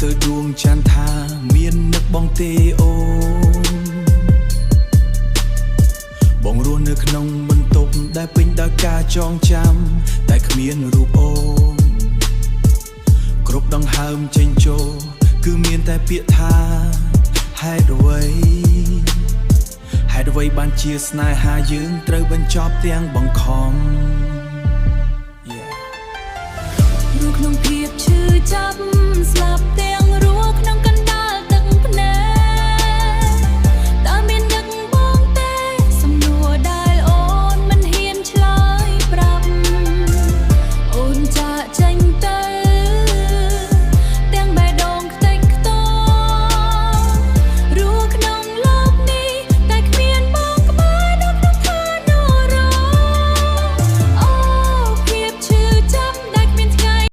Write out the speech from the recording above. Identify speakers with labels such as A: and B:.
A: ទៅដួងច័ន្ទថាមាននឹកបងទេអូនបងរស់នៅក្នុងបន្ទប់ដែលពេញដោយការចងចាំតែគ្មានរូបអូនគ្រប់ដង្ហើមចេញចូលគឺមានតែពាក្យថាហេតុអ្វីបានជាស្នេហាយើងត្រូវបញ្ចប់ទាំងបង្ខំ
B: ក្នុងភាពឈឺចាប់ស្លាប់ទេ